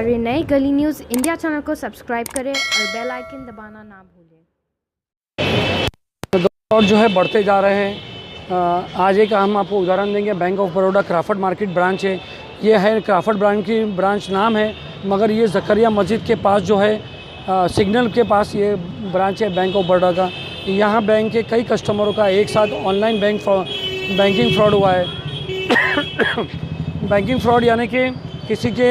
हमारे नए गली न्यूज़ इंडिया चैनल को सब्सक्राइब करें और बेल आइकन दबाना ना भूलें। और जो है बढ़ते जा रहे हैं। आज एक हम आपको उदाहरण देंगे। Bank of Baroda Crafoord market branch है। ये है क्राफर्ड ब्रांच नाम है, मगर ये ज़करिया मस्जिद के पास जो है सिग्नल के पास ये ब्रांच है बैंक ऑफ बड़ौदा का। यहाँ बैंक के कई कस्टमरों का एक साथ ऑनलाइन बैंकिंग फ्रॉड हुआ है। बैंकिंग फ्रॉड यानी कि किसी के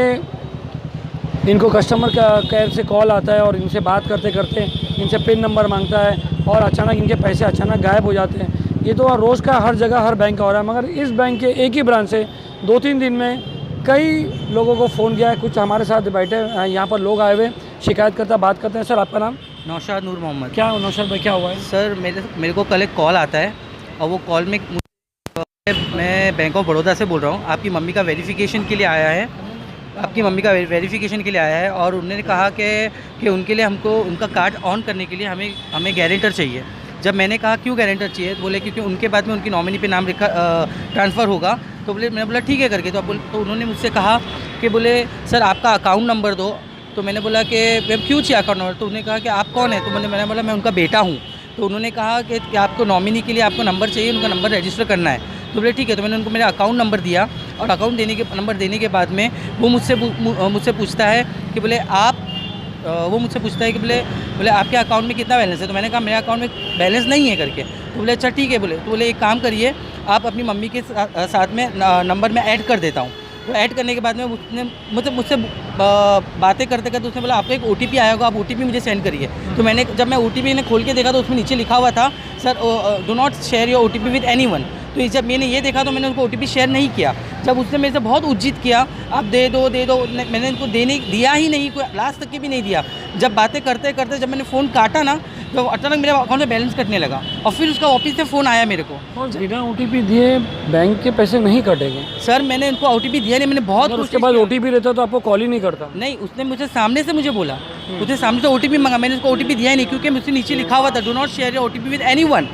इनको कस्टमर का केयर से कॉल आता है और इनसे बात करते करते इनसे पिन नंबर मांगता है और अचानक इनके पैसे अचानक गायब हो जाते हैं। ये तो रोज़ का हर जगह हर बैंक का हो रहा है, मगर इस बैंक के एक ही ब्रांच से 2-3 दिन में कई लोगों को फ़ोन किया है। कुछ हमारे साथ बैठे यहाँ पर लोग आए हुए शिकायत करता बात करते हैं। सर, आपका नाम? नौशाद नूर मोहम्मद। क्या नौशाद भाई, क्या हुआ है? सर, मेरे को कल एक कॉल आता है और वो कॉल में मैं बैंक ऑफ बड़ौदा से बोल रहा हूँ। आपकी मम्मी का वेरिफिकेशन के लिए आया है, और उन्होंने कहा कि उनके लिए हमको उनका कार्ड ऑन करने के लिए हमें गारंटर चाहिए। जब मैंने कहा क्यों गारंटर चाहिए, बोले क्योंकि उनके बाद में उनकी नॉमिनी पे नाम ट्रांसफ़र होगा। तो मैंने बोला ठीक है करके। तो उन्होंने मुझसे कहा कि बोले सर आपका अकाउंट नंबर दो। तो मैंने बोला कि क्यों चाहिए अकाउंट नंबर? तो उन्होंने कहा कि आप कौन है? तो मैंने बोला मैं उनका बेटा हूँ। तो उन्होंने कहा कि आपको नॉमिनी के लिए आपको नंबर चाहिए, उनका नंबर रजिस्टर करना है। तो बोले ठीक है। तो मैंने उनको मेरा अकाउंट नंबर दिया और अकाउंट नंबर देने के बाद में वो मुझसे पूछता है कि बोले आपके अकाउंट में कितना बैलेंस है? तो मैंने कहा मेरे अकाउंट में बैलेंस नहीं है करके। तो बोले अच्छा ठीक है। तो बोले एक काम करिए, आप अपनी मम्मी के साथ में नंबर में ऐड कर देता हूँ। तो ऐड करने के बाद में उसने मुझसे बातें करते करते उसने बोला आपको एक OTP आया होगा, आप OTP मुझे सेंड करिए। तो जब मैं OTP ने खोल के देखा तो उसमें नीचे लिखा हुआ था sir do not share your OTP with anyone. तो जब मैंने ये देखा तो मैंने उनको OTP शेयर नहीं किया। जब उसने मेरे से बहुत उज्जित किया, आप दे दो। मैंने उनको दिया ही नहीं, कोई लास्ट तक के भी नहीं दिया। जब बातें करते करते जब मैंने फ़ोन काटा ना, तो अचानक मेरे अकाउंट में बैलेंस कटने लगा और फिर उसका ऑफिस से फ़ोन आया मेरे को। बिना OTP दिए बैंक के पैसे नहीं कटेंगे? सर, मैंने उनको OTP दिया नहीं, मैंने बहुत उसके बाद OTP रहता तो आपको कॉल ही नहीं करता? नहीं, उसने मुझे सामने से बोला, उसने सामने से OTP मांगा। मैंने उसको OTP दिया ही नहीं, क्योंकि मुझसे नीचे लिखा हुआ था do not share your OTP with anyone.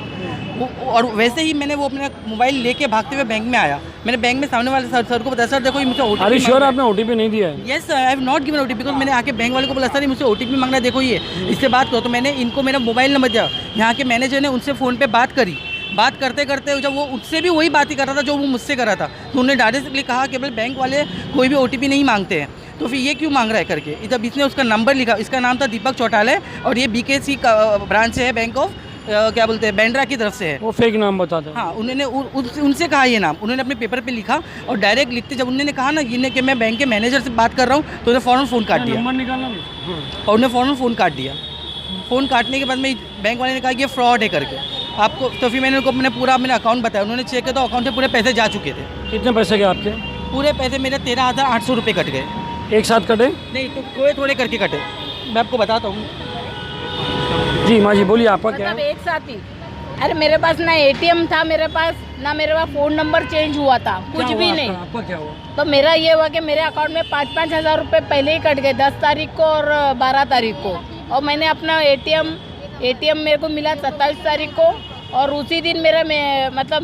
और वैसे ही मैंने वो अपना मोबाइल लेके भागते हुए बैंक में आया। मैंने बैंक में सामने वाले सर को बताया, सर देखो ये मुझे OTP। अरे श्योर आपने OTP नहीं दिया है? Yes sir, I have not given OTP। Because मैंने आके बैंक वाले को बोला सर ये मुझसे OTP मांगना है, देखो ये इससे बात करो। तो मैंने इनको मेरा मोबाइल नंबर दिया, यहाँ के मैनेजर ने उनसे फ़ोन पे बात करी। बात करते करते जब वो उससे भी वही बात ही कर रहा था जो वो मुझसे कर रहा था, तो उन्होंने डायरेक्टली कहा कि भाई बैंक वाले कोई भी OTP नहीं मांगते हैं, तो फिर ये क्यों मांग रहा है करके। जब इसने उसका नंबर लिखा, इसका नाम था दीपक चौटाले और ये BKC का ब्रांच है, बैंक ऑफ क्या बोलते हैं बैंड्रा की तरफ से है। वो फेक नाम बताते हैं। हाँ, उन्होंने उनसे कहा ये नाम, उन्होंने अपने पेपर पे लिखा और डायरेक्ट लिखते जब उन्होंने कहा ना कि मैं बैंक के मैनेजर से बात कर रहा हूँ, तो उन्हें फ़ौरन फ़ोन काट दिया। नंबर निकालना और उन्हें फ़ौरन फ़ोन काट दिया। फ़ोन काटने के बाद में बैंक वाले ने कहा कि ये फ्रॉड है करके आपको। तो फिर मैंने उनको पूरा मेरा अकाउंट बताया। उन्होंने चेक किया तो अकाउंट से पूरे पैसे जा चुके थे। कितने पैसे गए आपके? पूरे पैसे मेरे 13,800 रुपये कट गए। एक साथ कटे? नहीं, तो थोड़े थोड़े करके कटे। मैं आपको बताता हूँ। जी माँ जी, बोलिए आपका क्या है? एक साथ ही। अरे मेरे पास ना ATM था, मेरे पास ना मेरे पास फ़ोन नंबर चेंज हुआ था, कुछ भी नहीं। आपका क्या हुआ? तो मेरा ये हुआ कि मेरे अकाउंट में 5-5 हज़ार रुपये पहले ही कट गए, 10 तारीख को और 12 तारीख को। और मैंने अपना ATM मेरे को मिला 27 तारीख को, और उसी दिन मेरा मतलब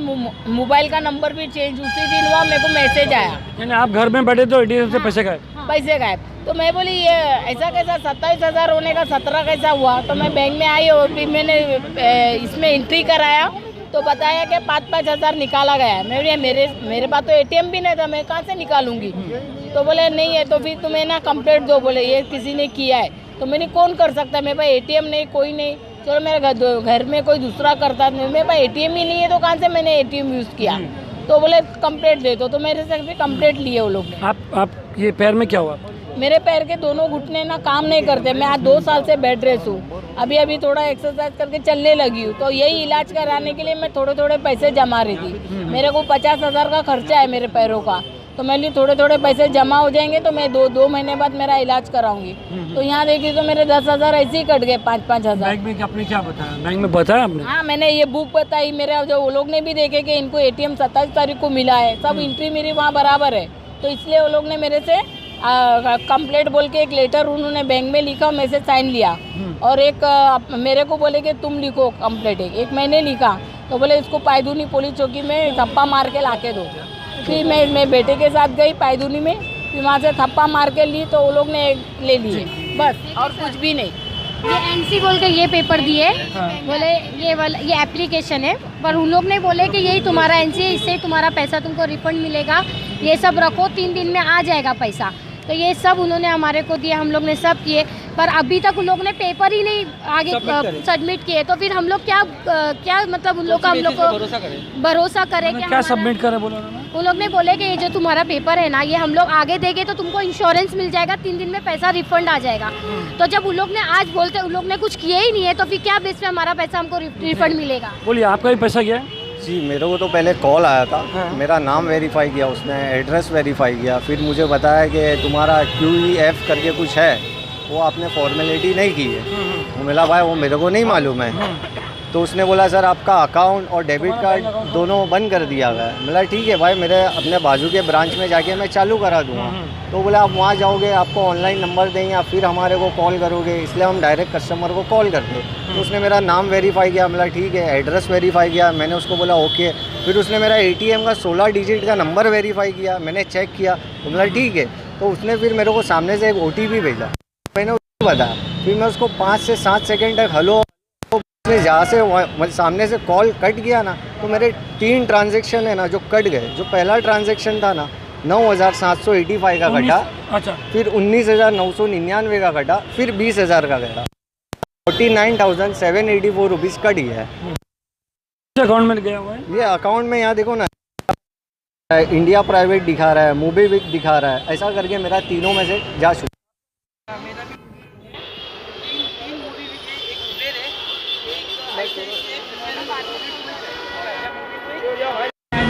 मोबाइल का नंबर भी चेंज उसी दिन हुआ। मेरे को मैसेज आया, यानी आप घर में बैठे तो ATM से पैसे गायब? तो मैं बोली ये ऐसा कैसा, 27 हज़ार होने का 17 कैसा हुआ? तो मैं बैंक में आई और फिर मैंने इसमें एंट्री कराया तो बताया कि 5-5 हज़ार निकाला गया है। मैं मेरे पास तो ATM भी नहीं था, मैं कहाँ से निकालूंगी? तो बोले नहीं है, तो फिर तुम्हें ना कंप्लेंट दो, बोले ये किसी ने किया है। तो मैंने कौन कर सकता है, मेरे पास ATM नहीं, कोई नहीं। चलो मेरे घर में कोई दूसरा करता, मेरे पास ATM ही नहीं है, तो कहाँ से मैंने ATM यूज़ किया? तो बोले कंप्लेंट दे दो। तो मेरे से भी कंप्लेंट लिए वो लोग ने। आप ये पैर में क्या हुआ? मेरे पैर के दोनों घुटने ना काम नहीं करते। मैं आज 2 साल से बेड रेस्ट हूँ। अभी थोड़ा एक्सरसाइज करके चलने लगी हूँ। तो यही इलाज कराने के लिए मैं थोड़े पैसे जमा रही थी। मेरे को 50 हज़ार का खर्चा है मेरे पैरों का। तो मैं थोड़े पैसे जमा हो जाएंगे तो मैं 2 महीने बाद मेरा इलाज कराऊंगी। तो यहाँ देखिए तो मेरे 10 हज़ार ऐसे ही कट गए, 5-5 हज़ार। बैंक में आपने क्या बताया? बैंक में बताया आपने? हाँ, मैंने ये बुक बताई। मेरा जो वो लोग ने भी देखे कि इनको ATM 27 तारीख को मिला है, सब एंट्री मेरी वहाँ बराबर है। तो इसलिए वो लोग ने मेरे से कंप्लेंट बोल के एक लेटर उन्होंने बैंक में लिखा, मैं से साइन लिया। और एक मेरे को बोले कि तुम लिखो कंप्लेंट। एक मैंने लिखा तो बोले इसको पायदूनी पुलिस चौकी में धप्पा मार के लाके दो। फिर मैं बेटे के साथ गई पायदूनी में, फिर वहाँ से थप्पा मार के ली तो वो लोग ने ले लिए बस, और कुछ भी नहीं। ये एनसी बोल के ये पेपर दिए, बोले ये वाला ये एप्लीकेशन है, पर उन लोग ने बोले कि यही तुम्हारा एनसी है, इससे तुम्हारा पैसा तुमको रिफंड मिलेगा, ये सब रखो 3 दिन में आ जाएगा पैसा। तो ये सब उन्होंने हमारे को दिए, हम लोग ने सब किए, पर अभी तक उन लोग ने पेपर ही नहीं आगे सबमिट किए। तो फिर हम लोग क्या मतलब उन लोग का हम लोग को भरोसा करें कि क्या सबमिट करें बोलो ना? उन लोग ने बोले कि ये जो तुम्हारा पेपर है ना, ये हम लोग आगे देंगे तो तुमको इंश्योरेंस मिल जाएगा, 3 दिन में पैसा रिफंड आ जाएगा। तो जब उन लोग ने आज बोलते उन लोग ने कुछ किए ही नहीं है, तो फिर क्या बेस पे हमारा पैसा हमको रिफंड मिलेगा? बोलिए, आपका भी पैसा गया है? जी, मेरे को तो पहले कॉल आया था, मेरा नाम वेरीफाई किया उसने, एड्रेस वेरीफाई किया, फिर मुझे बताया कि तुम्हारा QEF करके कुछ है, वो आपने फॉर्मेलिटी नहीं की है। वो मिला भाई वो मेरे को नहीं मालूम है। तो उसने बोला सर आपका अकाउंट और डेबिट कार्ड दोनों बंद कर दिया गया है। बोला ठीक है भाई, मेरे अपने बाजू के ब्रांच में जाके मैं चालू करा दूँगा। तो बोला आप वहाँ जाओगे, आपको ऑनलाइन नंबर देंगे, आप फिर हमारे को कॉल करोगे, इसलिए हम डायरेक्ट कस्टमर को कॉल करते। तो उसने मेरा नाम वेरीफाई किया, बोला ठीक है, एड्रेस वेरीफाई किया, मैंने उसको बोला ओके। फिर उसने मेरा ATM का 16 डिजिट का नंबर वेरीफाई किया, मैंने चेक किया, तो बोला ठीक है। तो उसने फिर मेरे को सामने से एक OTP भेजा, मैंने उसको बताया, फिर मैं उसको 5 से 7 सेकेंड तक हेलो, जहाँ से सामने से कॉल कट गया ना, तो मेरे 3 ट्रांजेक्शन है ना जो कट गए। जो पहला ट्रांजेक्शन था ना 9,785 का कटा, अच्छा, फिर 19,999 का कटा, फिर 20,000 का कटा, 49,784 रुपीज़ कट गया है। अकाउंट में गया हुआ है ये अकाउंट में, यहाँ देखो ना, इंडिया प्राइवेट दिखा रहा है, मोबीक्विक दिखा रहा है, ऐसा करके मेरा तीनों में से जा चुका।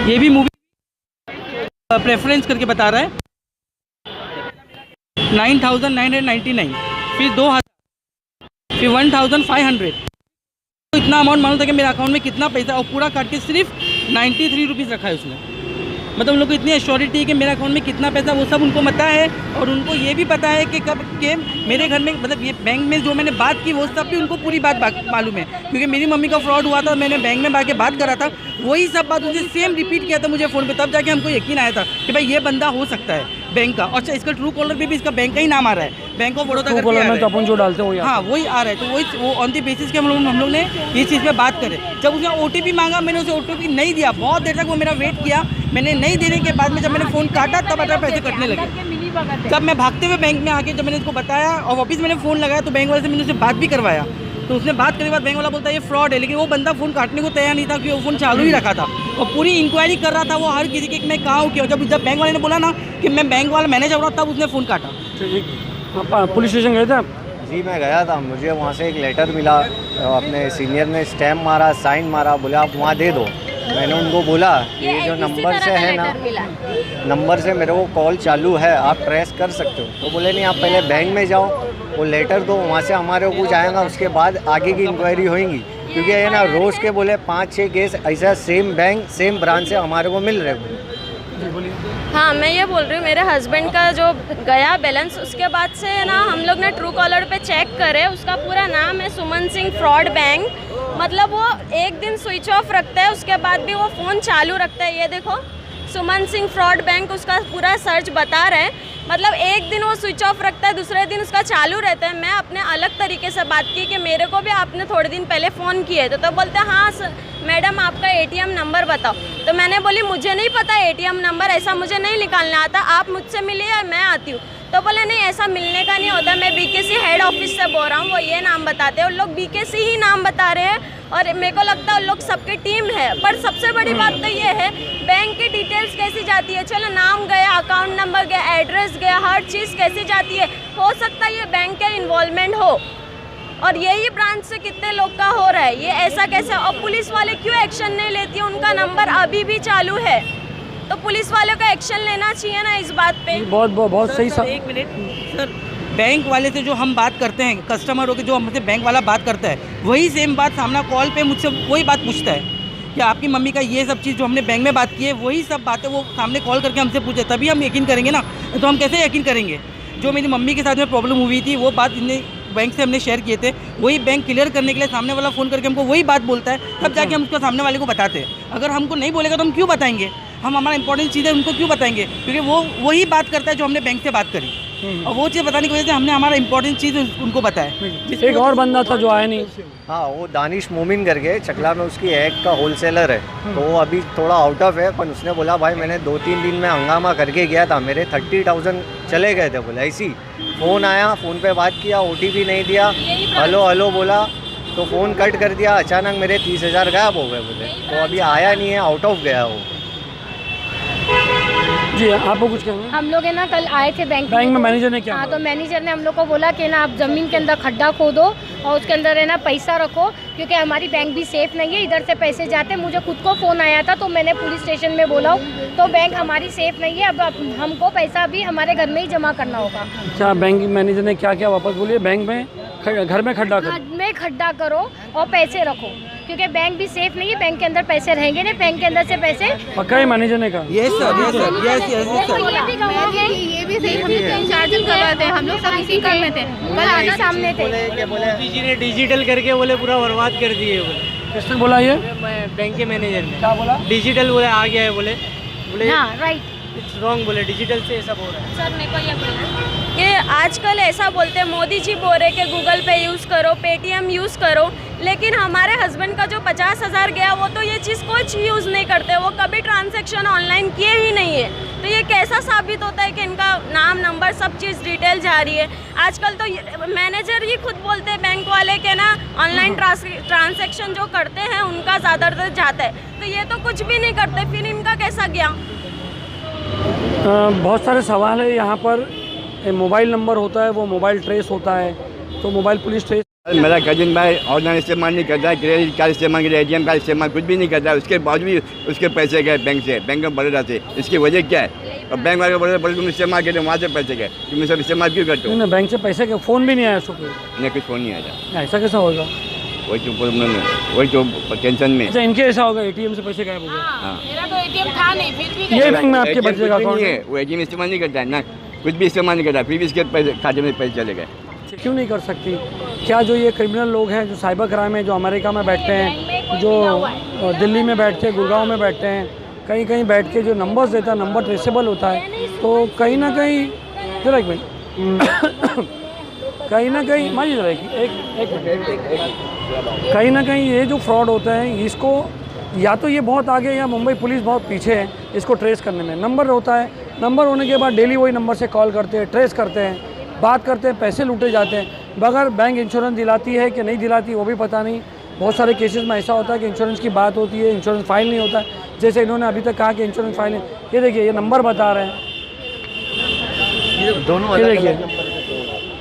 ये भी मूवी प्रेफरेंस करके बता रहा है 9,999, फिर 2,000, फिर 1,500। तो इतना अमाउंट मालूम था कि मेरे अकाउंट में कितना पैसा, और पूरा काट के सिर्फ 93 रुपीज़ रखा है उसने। मतलब उन लोग को इतनी एश्योरिटी है कि मेरे अकाउंट में कितना पैसा वो सब उनको पता है, और उनको ये भी पता है कि कब के मेरे घर में, मतलब ये बैंक में जो मैंने बात की वो सब भी उनको पूरी बात मालूम है, क्योंकि मेरी मम्मी का फ्रॉड हुआ था, मैंने बैंक में आके बात करा था, वही सब बात उनसे सेम रिपीट किया था मुझे फ़ोन पे, तब जाके हमको यकीन आया था कि भाई ये बंदा हो सकता है बैंक का। अच्छा, इसका ट्रू कॉलर पे भी इसका बैंक का ही नाम आ रहा है, बैंक ऑफ बड़ौदा करके आ रहा है। तो अपन जो डालते हैं हाँ वही आ रहा है। तो वही वो ऑन दी बेसिस के हम लोग ने इस चीज़ पे बात करे। जब उसने OTP मांगा, मैंने उसे OTP नहीं दिया, बहुत देर तक वो मेरा वेट किया, मैंने नहीं देने के बाद में जब मैंने फ़ोन काटा तब अगर पैसे कटने लगे। जब मैं भागते हुए बैंक में आके जब मैंने इसको बताया और वापस मैंने फ़ोन लगाया, तो बैंक वाले से मैंने उससे बात भी करवाया, तो उसने बात करने के बाद बैंक वाला बोलता है ये फ्रॉड है, लेकिन वो बंदा फ़ोन काटने को तैयार नहीं था, क्योंकि वो फ़ोन चालू ही रखा था और पूरी इंक्वायरी कर रहा था वो हर किसी की कि मैं कहाँ हूँ क्यों। जब बैंक वाले ने बोला ना कि मैं बैंक वाला मैनेजर हूँ, तब उसने फ़ोन काटा। पुलिस स्टेशन गए थे आप? जी मैं गया था, मुझे वहाँ से एक लेटर मिला, अपने सीनियर ने स्टैम्प मारा, साइन मारा, बोले आप वहाँ दे दो। मैंने उनको बोला ये जो नंबर से है ना, नंबर से मेरे को कॉल चालू है, आप ट्रेस कर सकते हो। तो बोले नहीं, आप पहले बैंक में जाओ, वो लेटर दो, वहाँ से हमारे को कुछ आएगा, उसके बाद आगे की इंक्वायरी होएगी। क्योंकि ये ना रोज़ के बोले 5-6 केस ऐसा सेम बैंक सेम ब्रांच से हमारे को मिल रहे। हाँ, मैं ये बोल रही हूँ, मेरे हस्बैंड का जो गया बैलेंस, उसके बाद से ना हम लोग ने ट्रू कॉलर पे चेक करे, उसका पूरा नाम है सुमन सिंह फ्रॉड बैंक। मतलब वो एक दिन स्विच ऑफ रखता है, उसके बाद भी वो फ़ोन चालू रखता है। ये देखो सुमन सिंह फ्रॉड बैंक, उसका पूरा सर्च बता रहे हैं। मतलब एक दिन वो स्विच ऑफ रखता है, दूसरे दिन उसका चालू रहता है। मैं अपने अलग तरीके से बात की कि मेरे को भी आपने थोड़े दिन पहले फ़ोन किए थे, तो बोलते हैं हाँ मैडम आपका ATM नंबर बताओ। तो मैंने बोली मुझे नहीं पता ATM नंबर, ऐसा मुझे नहीं निकालना आता, आप मुझसे मिलिए और मैं आती हूँ। तो बोले नहीं ऐसा मिलने का नहीं होता, मैं BKC हेड ऑफिस से बोल रहा हूँ, वो ये नाम बताते हैं, उन लोग BKC ही नाम बता रहे हैं। और मेरे को लगता है उन लोग सबकी टीम है। पर सबसे बड़ी बात तो ये है, बैंक की डिटेल्स कैसी जाती है। चलो नाम गया, अकाउंट नंबर गया, एड्रेस गया, हर चीज़ कैसी जाती है। हो सकता है ये बैंक का इन्वॉल्वमेंट हो, और यही ब्रांच से कितने लोग का हो रहा है, ये ऐसा कैसे। और पुलिस वाले क्यों एक्शन नहीं लेती है, उनका नंबर अभी भी चालू है, तो पुलिस वालों का एक्शन लेना चाहिए ना इस बात पे। बहुत सही। सर एक मिनट सर, बैंक वाले से जो हम बात करते हैं, कस्टमर हो के जो हमसे बैंक वाला बात करता है, वही सेम बात सामना कॉल पे मुझसे वही बात पूछता है कि आपकी मम्मी का ये सब चीज़ जो हमने बैंक में बात की है, वही सब बातें वो सामने कॉल करके हमसे पूछे, तभी हम यकीन करेंगे ना। तो हम कैसे यकीन करेंगे। जो मेरी मम्मी के साथ में प्रॉब्लम हुई थी, वो बात बैंक से हमने शेयर किए थे, वही बैंक क्लियर करने के लिए सामने वाला फ़ोन करके हमको वही बात बोलता है, तब जाके हम उसको सामने वाले को बताते हैं। अगर हमको नहीं बोलेगा तो हम क्यों बताएंगे। हम हमारा इंपॉर्टेंट चीज़ें उनको क्यों बताएंगे, क्योंकि वो वही बात करता है जो हमने बैंक से बात करी, और वो चीज़ बताने की वजह से हमने हमारा इंपॉर्टेंट चीज़ उनको बताया। एक और बंदा था जो आया नहीं, हाँ वो दानिश मोमिन करके चकला में उसकी एग का होलसेलर है, तो वो अभी थोड़ा आउट ऑफ है, पर उसने बोला भाई मैंने 2-3 दिन में हंगामा करके गया था, मेरे 30,000 चले गए थे। बोला ऐसी फ़ोन आया, फ़ोन पे बात किया, OTP नहीं दिया, हेलो हेलो बोला तो फ़ोन कट कर दिया, अचानक मेरे 30,000 गायब हो गए बोले। तो अभी आया नहीं है, आउट ऑफ गया वो। जी आपको कुछ कहना है? हम लोग है ना कल आए थे बैंक में मैनेजर ने क्या हाँ, बोला? तो मैनेजर ने हम लोग को बोला कि ना आप ज़मीन के अंदर खड्डा खोदो और उसके अंदर है ना पैसा रखो, क्योंकि हमारी बैंक भी सेफ़ नहीं है, इधर से पैसे जाते। मुझे खुद को फ़ोन आया था तो मैंने पुलिस स्टेशन में बोला तो बैंक हमारी सेफ़ नहीं है, अब हमको पैसा भी हमारे घर में ही जमा करना होगा। अच्छा, बैंक मैनेजर ने क्या क्या वापस बोलिए? बैंक में घर में खड्डा करो, घर में खड्डा करो और पैसे रखो, क्योंकि बैंक भी सेफ़ नहीं है, बैंक के अंदर पैसे रहेंगे नहीं, बैंक के अंदर से पैसे पक्का ही मैनेजर ने कहा। Yes sir, yes sir, yes yes sir. ये भी गवाह है, ये भी सही, हम लोग 3-4 दिन करवाते हैं, हम लोग सब इसी काम में थे। कल आगे सामने थे। मोदी जी ने डिजिटल करके बोले पूरा बर्बाद कर दिए बोले। किसने बोला ये? बैंक के मैनेजर ने क्या बोला? डिजिटल बोले आ गया है बोले हाँ राइट। इट्स रॉन्ग बोले, डिजिटल से ये सब हो रहा है। सर मेरे को ये बोलना कि आजकल ऐसा बोलते हैं, मोदी जी बोल रहे कि गूगल पे यूज़ करो, पेटीएम यूज़ करो, लेकिन हमारे हस्बैंड का जो 50,000 गया वो तो ये चीज़ कुछ यूज़ नहीं करते, वो कभी ट्रांजैक्शन ऑनलाइन किए ही नहीं है। तो ये कैसा साबित होता है कि इनका नाम नंबर सब चीज़ डिटेल जा रही है। आजकल तो मैनेजर ही खुद बोलते हैं बैंक वाले के ना ऑनलाइन ट्रांजैक्शन जो करते हैं उनका ज़्यादातर जाता है, तो ये तो कुछ भी नहीं करते, फिर इनका कैसा गया? बहुत सारे सवाल है यहाँ पर। मोबाइल नंबर होता है, वो मोबाइल ट्रेस होता है, तो मोबाइल पुलिस ट्रेस। मेरा कजिन भाई ऑनलाइन इस्तेमाल नहीं करता है, क्रेडिट कार्ड इस्तेमाल करता है, ATM कार्ड इस्तेमाल कुछ भी नहीं करता है, उसके बावजूद भी उसके पैसे गए बैंक से, बैंक ऑफ बड़ौदा से। इसकी वजह क्या है? और बैंक वाले बोले बोले तुम इस्तेमाल करते वहाँ से पैसे गए, तुम सब इस्तेमाल क्यों करते हो? नहीं, बैंक से पैसे के फ़ोन भी नहीं आया उसको? नहीं, कुछ फ़ोन नहीं आया। ऐसा कैसा होगा? वही तो प्रॉब्लम है, वही तो टेंशन में। अच्छा, इनके ऐसा होगा ATM से पैसे गायब हो गए? हाँ, मेरा तो ATM था नहीं, फिर भी ये बैंक में आपके ATM बच्चे का कुछ भी अकाउंट नहीं है? है, वो ATM इस्तेमाल नहीं करता है ना, कुछ भी इस्तेमाल नहीं करता, फिर भी इसके पैसे खाते में पैसे चले गए। क्यों नहीं कर सकती? क्या जो ये क्रिमिनल लोग हैं, जो साइबर क्राइम है, जो अमेरिका में बैठते हैं, जो दिल्ली में बैठते हैं, गुड़गांव में बैठते हैं, कहीं कहीं बैठ के जो नंबर्स देता है, नंबर ट्रेसेबल होता है, तो कहीं ना कहीं जरा एक मिनट कहीं ना कहीं मानिए जरा एक मिनट, कहीं ना कहीं ये जो फ्रॉड होता है, इसको या तो ये बहुत आगे या मुंबई पुलिस बहुत पीछे है इसको ट्रेस करने में। नंबर होता है, नंबर होने के बाद डेली वही नंबर से कॉल करते हैं, ट्रेस करते हैं, बात करते हैं, पैसे लूटे जाते हैं। बगैर बैंक इंश्योरेंस दिलाती है कि नहीं दिलाती वो भी पता नहीं। बहुत सारे केसेस में ऐसा होता है कि इंश्योरेंस की बात होती है, इंश्योरेंस फाइल नहीं होता है, जैसे इन्होंने अभी तक कहा कि इंश्योरेंस फाइल है। ये देखिए, ये नंबर बता रहे हैं, दोनों ये देखिए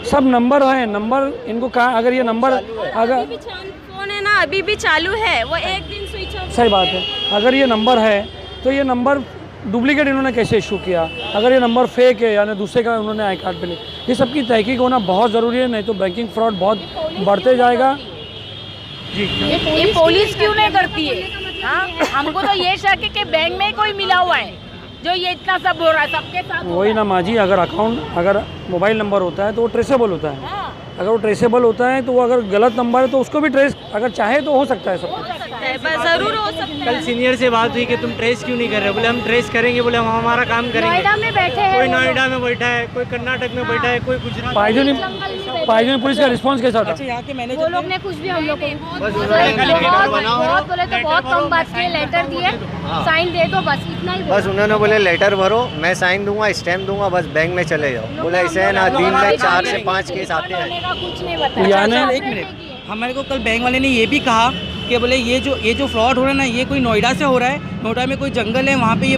सब नंबर है। नंबर इनको कहा, अगर ये नंबर अगर फोन है ना अभी भी चालू है, वो एक दिन स्विच ऑफ। सही बात है, अगर ये नंबर है तो ये नंबर डुप्लीकेट इन्होंने कैसे इशू किया? अगर ये नंबर फेक है यानी दूसरे का उन्होंने आई कार्ड पे लिया, ये सब की तहकीक होना बहुत ज़रूरी है, नहीं तो बैंकिंग फ्रॉड बहुत बढ़ते जाएगा। जी, ये पुलिस क्यों नहीं करती है? हाँ, हमको तो ये शक है कि बैंक में कोई मिला हुआ है जो ये इतना सब हो रहा है सबके साथ। वही ना माँ जी, अगर मोबाइल नंबर होता है तो वो ट्रेसेबल होता है। अगर वो ट्रेसेबल होता है तो वो अगर गलत नंबर है तो उसको भी ट्रेस अगर चाहे तो हो सकता है सब कुछ। जरूर हो सकता है। कल सीनियर से बात हुई कि तुम ट्रेस क्यों नहीं कर रहे? बोले हम ट्रेस करेंगे, बोले हम हमारा काम करेंगे। नोएडा में बैठे हैं कोई नोएडा में बैठा है, कोई कर्नाटक में बैठा है, कोई गुजरात। पाइजन पुलिस का रिस्पॉन्स कैसा था? अच्छा, यहाँ के वो मैनेजर लोग ने कुछ भी हम लोग को बस बहुत बोले तो बहुत कम बात किए, लेटर दिए, साइन दे दो, बस इतना ही बस उन्होंने बोले लेटर भरो, मैं साइन दूंगा, स्टैम्प दूंगा, बस बैंक में चले जाओ। बोला ऐसे है ना, दिन में 4 से 5 केस आते हैं। कुछ नहीं बताया। यानी एक मिनट, हमारे को कल बैंक वाले ने ये भी कहा कि बोले ये जो फ्रॉड हो रहा है ना, ये कोई नोएडा से हो रहा है। नोएडा में कोई जंगल है, वहाँ पे ये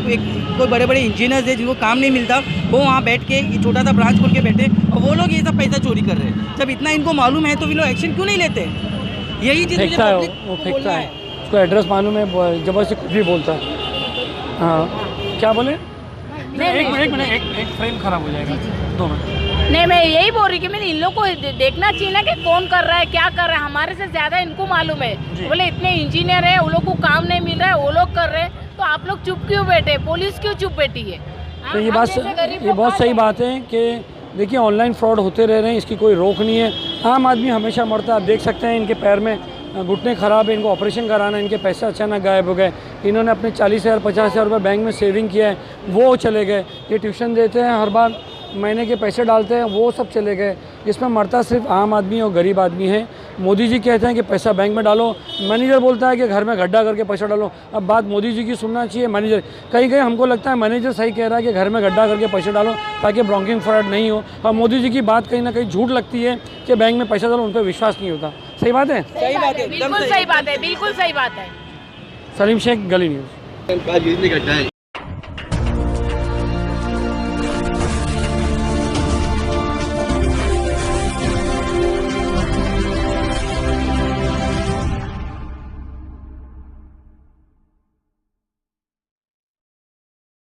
कोई बड़े बड़े इंजीनियर्स है जिनको काम नहीं मिलता, वो वहाँ बैठ के ये छोटा सा ब्रांच खोल के बैठे और वो लोग ये सब पैसा चोरी कर रहे हैं। जब इतना इनको मालूम है तो वो लोग एक्शन क्यों नहीं लेते? यही चीज़ फेंकता है, वो फेंकता है, उसको एड्रेस मालूम है, जबरदस्ती कुछ भी बोलता है। हाँ, क्या बोले? एक फ्रेम खराब हो जाएगा, 2 मिनट। नहीं, मैं यही बोल रही कि मैंने इन लोग को देखना चाहिए ना कि कौन कर रहा है, क्या कर रहा है। हमारे से ज्यादा इनको मालूम है। बोले इतने इंजीनियर है, वो लोग को काम नहीं मिल रहा है, वो लोग कर रहे हैं, तो आप लोग चुप क्यों बैठे? पुलिस क्यों चुप बैठी है? तो ये बहुत सही बात है कि देखिए ऑनलाइन फ्रॉड होते रह रहे हैं, इसकी कोई रोक नहीं है। आम आदमी हमेशा मरता है। आप देख सकते हैं इनके पैर में घुटने ख़राब है, इनको ऑपरेशन कराना है, इनके पैसे अचानक गायब हो गए। इन्होंने अपने 40,000 50,000 रुपये बैंक में सेविंग किया है, वो चले गए। ये ट्यूशन देते हैं, हर बार महीने के पैसे डालते हैं, वो सब चले गए। इसमें मरता सिर्फ आम आदमी और गरीब आदमी है। मोदी जी कहते हैं कि पैसा बैंक में डालो, मैनेजर बोलता है कि घर में गड्ढा करके पैसा डालो। अब बात मोदी जी की सुनना चाहिए, मैनेजर कहीं कहीं हमको लगता है मैनेजर सही कह रहा है कि घर में गड्ढा करके पैसे डालो ताकि ब्रोकिंग फ्रॉड नहीं हो। और मोदी जी की बात कहीं ना कहीं झूठ लगती है कि बैंक में पैसा डालो, उन पर विश्वास नहीं होता। सही बात है, सही बात है, बिल्कुल सही बात है, बिल्कुल सही बात है। सलीम शेख, गली न्यूज़।